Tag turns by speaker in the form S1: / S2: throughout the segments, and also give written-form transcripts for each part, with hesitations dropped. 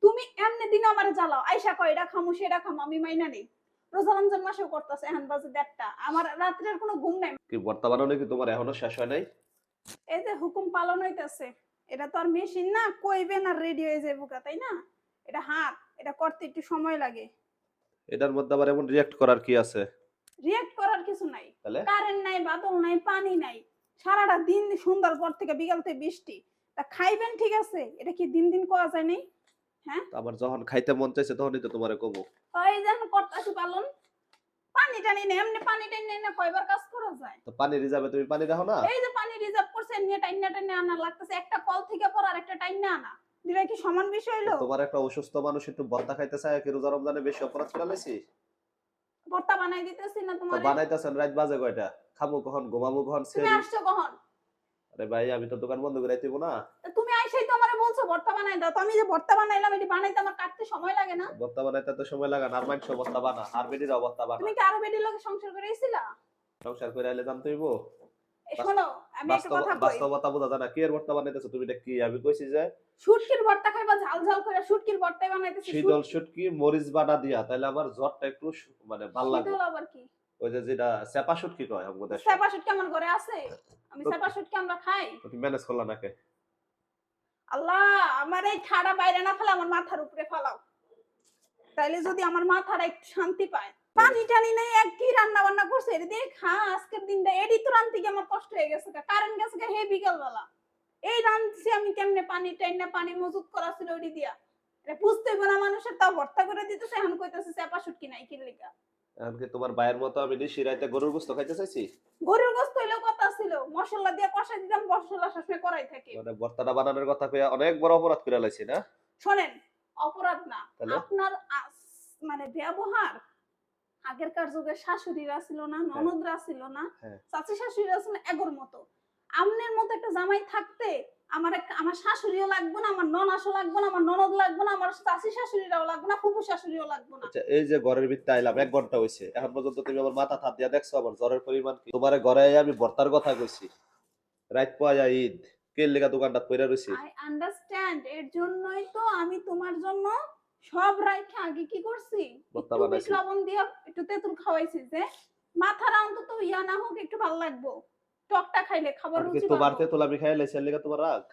S1: তুমি এমনি দিন আমারে জ্বালাও, আইসা কয় এটা খামু সেটা খামু, আমি মাইনা নেই। রোজা রমজান মাসেও করতেছে, এখন বাজে ১:৩০, আমার রাত্রের কোনো ঘুম নাই।
S2: কি ভর্তা বানানো কি তোমার এখনো শেষ হয় নাই?
S1: এই যে হুকুম পালন হইতেছে, এটা তো আর মেশিন না কইবেন আর রেডি হয়ে যাবো গা, তাই না? এটা হাত, এটা করতে একটু সময় লাগে।
S2: এটার মধ্যে আবার এমন রিঅ্যাক্ট করার কি আছে?
S1: রিয়েক্ট করার কিছু নাই।
S2: তাহলে
S1: কারেন্ট নাই, বাদল নাই, পানি নাই, সারাটা দিন সন্ধ্যার পর থেকে বিকাল থেকে বৃষ্টি। তা খাইবেন ঠিক আছে, এটা কি দিন দিন করা যায় নাই? হ্যাঁ,
S2: আমার যখন খাইতে মন চাইছে তখনই তো তোমারে কমু।
S1: ওই যেন করতাছি পালন, পানি টানি নেই, এমনি পানি টানি নেই না, কয়বার কাজ করা যায়?
S2: তো পানি রিজার্ভে তুমি পানি রাখো না?
S1: এই যে পানি রিজার্ভ করছে, নিয়ে টাইনা টাইনা আনা লাগতেছে, একটা কল থেকে পর আর একটা টাইনা আনা দিলে কি সমান বিষয় হইলো?
S2: তোমার একটা অসুস্থ মানুষ একটু ভর্তা খাইতে চায় কি রোজা রমজানে বেশি অপরাধ করে লাইছি?
S1: ভর্তা বানাই দিতেছি না
S2: তো
S1: তোমারে।
S2: বানাইতেছেন রাত বাজে কয়টা? খামু কখন, ঘুমামু কখন?
S1: তুমি
S2: সেরি।
S1: আসছো কখন?
S2: আরে ভাই আমি তো দোকান বন্ধ করে আইতেব না।
S1: তুমি আইসাই তো আমারে বলছো ভর্তা বানাই দাও, তো আমি যে ভর্তা বানাইলাম, এটি বানাইতে আমার কাটতে সময় লাগে না?
S2: ভর্তা বানাইতে তো সময় লাগে না, আর মাইন্স ভর্তা বানা, আর বেডির ভর্তা বানা।
S1: তুমি কি আরো বেডির লগে সংসার করে আইছিলা?
S2: সংসার করে আইলে জানতে হইব।
S1: শোনো, আমি একটা কথা কই।
S2: বাস্তবতা বোঝা যায় না, কি এর ভর্তা বানাইতেছো তুমি? এটা কি আমি কইছি যে
S1: শুটকির ভর্তা খাইবা, ঝাল ঝাল করে শুটকির ভর্তাই বানাইতেছি।
S2: শীতল শুটকি মরিচ বাটা দিয়া, তাইলে আমার জ্বরটা একটু মানে ভাল লাগবে।
S1: শীতল আবার কি?
S2: ওই যে যেটা চেপা শুটকি কয় আমাদের দেশে।
S1: চেপা শুটকি আমার ঘরে আছে, আমি চেপা শুটকি আমরা খাই।
S2: তুমি ম্যানেজ করলা নাকি?
S1: আল্লাহ, আমার এই ঠাড়া বাইরে না ফেলে আমার মাথার উপরে ফালাও, তাইলে যদি আমার মাথাটা একটু শান্তি পায়। পানি টানি নাই, এক কি রান্না বান্না করছে এটা দিয়ে খা আজকের দিনটা, এডি তো রান্তি কি আমার কষ্ট হয়ে গেছে, কারেন্ট গেছে হে বিকাল বেলা। এই রান্নছি আমি কেমনে, পানি টাইনা পানি মজুত করা ছিল ওডি দিয়া, এটা বুঝতে হবে না মানুষের, তাও ভর্তা করে দিতেছে, এখন কইতাছে চেপা শুটকি নাই কি লিগা।
S2: এখন কি তোমার ভাইয়ের মতো আমি নিশি রাইতে গরুর গোশত খাইতে চাইছি?
S1: গরুর গোশত হইলেও কথা ছিল, মশলা দিয়ে কষাই দিতাম, মশলা সবসময় করাই থাকে।
S2: মানে ভর্তাটা বানানোর কথা কইয়া অনেক বড় অপরাধ করে লাইছি না?
S1: শোনেন, অপরাধ না,
S2: তাহলে
S1: আপনার মানে ব্যবহার, আগেরকার যুগে শাশুড়িরা ছিল না, ননদরা ছিল না,
S2: হ্যাঁ।
S1: চাচি শাশুড়িরা ছিল এগোর মতো। আমনের মতো একটা জামাই থাকতে আমার শাশুড়িও লাগবে না, আমার ননাসও লাগবে না, আমার ননদ লাগবে না, আমার চাচি শাশুড়িরাও লাগবে না, ফুফু শাশুড়িও লাগবে না।
S2: আচ্ছা, এই যে ঘরের ভিতরে আইলাম 1 ঘন্টা হইছে, এখন পর্যন্ত তুমি আমার মাথা হাত দিয়া দেখছো আমার জ্বরের পরিমাণ কি? তোমারে ঘরে আইয়া আমি ভর্তার কথা কইছি, রাত পায়া ঈদ, কে লেগা দোকানটা কইরা রইছি?
S1: আই আন্ডারস্ট্যান্ড, এর জন্যই তো আমি তোমার জন্য সব রাইখা আগে কি করছি,
S2: ভর্তা
S1: একটু বিট
S2: বানাইছি।
S1: লবণ দিয়া একটু তেঁতুল খাওয়াইছি, যে মাথাটা অন্তত ইয়া না হোক, একটু ভালো লাগবো, টকটা খাইলে খাবার
S2: আর কি
S1: রুচি
S2: তোমার
S1: পাবো।
S2: তেতুল আমি খাইয়া লাইছি, এর লেগা তোমার রাগ?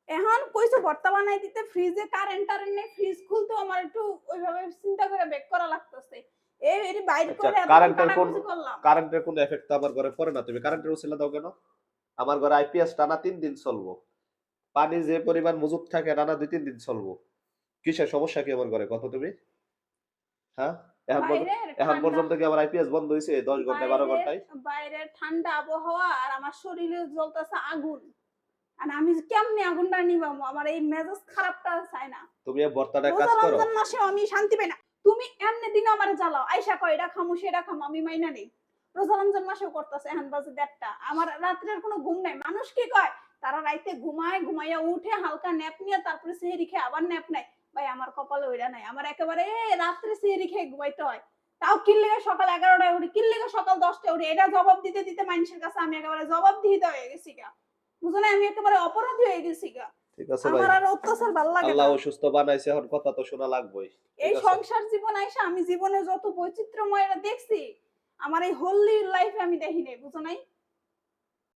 S1: এখন কইছো ভর্তা বানাই দিতে, ফ্রিজে কারেন্ট টারেন্ট নেই, ফ্রিজ খুলতে আমার একটু ওইভাবে চিন্তা করে বেক করা লাগতেছে। এটি বাইর
S2: আচ্ছা,
S1: করে এত কাটাকুটি করলাম।
S2: কারেন্টের কোন এফেক্ট তো আমার ঘরে পড়ে না, তুমি কারেন্টের উছিলা দাও কেন? আমার ঘরে আইপিএস টানা 3 দিন চলবো। পানি যে পরিমাণ মজুদ থাকে টানা 2-3 দিন চলবো। কিসের সমস্যা কি আমার ঘরে কত তুমি? হ্যাঁ? এখন পর্যন্ত কি আমার আইপিএস বন্ধ হইছে 10 ঘন্টায় 12 ঘন্টায়?
S1: বাইরের ঠান্ডা আবহাওয়া আর আমার শরীরে জ্বলতেছে আগুন, আর আমি কেমনে আগুনটা নিবামো, আমার এই মেজাজ খারাপটা চাই না।
S2: তুমি এই ভর্তাটা কাজ
S1: রোজা
S2: করো।
S1: রমজান মাসে আমি শান্তি পাই না। তুমি এমনি দিন আমারে জ্বালাও, আইসা কয় এটা খামু সেটা খামু, আমি মাইনা নেই। রোজা রমজান মাসেও করতেছে, এখন বাজে ১:৩০, আমার রাত্রের কোনো ঘুম নাই। মানুষ কি কয়, তারা রাইতে ঘুমায়, ঘুমাইয়া উঠে হালকা ন্যাপ নিয়ে তারপরে সেহরি খেয়ে আবার ন্যাপ নেয়। ভাই আমার কপালে ওইটা নাই, আমার একেবারে রাত্রে সেহরি খেয়ে ঘুমাইতে হয়, তাও কিল্লিগে সকাল 11টায় উঠি, কিল্লিগে সকাল 10টায় উঠি, এটা জবাব দিতে দিতে মানুষের কাছে আমি একেবারে জবাব দিতে হয়ে গেছি গা, বুঝো না, আমি একেবারে অপরাধী হয়ে গেছি গা।
S2: ঠিক আছে ভাই,
S1: আমার আর অত্যাচার ভাল লাগে না।
S2: আল্লাহ সুস্থ বানাইছে, এখন কথা তো শোনা লাগবেই।
S1: এই সংসার জীবন আইসা আমি জীবনে যত বৈচিত্র্যময় দেখছি, আমার এই হোলি লাইফে আমি দেখি নাই, বুঝো নাই।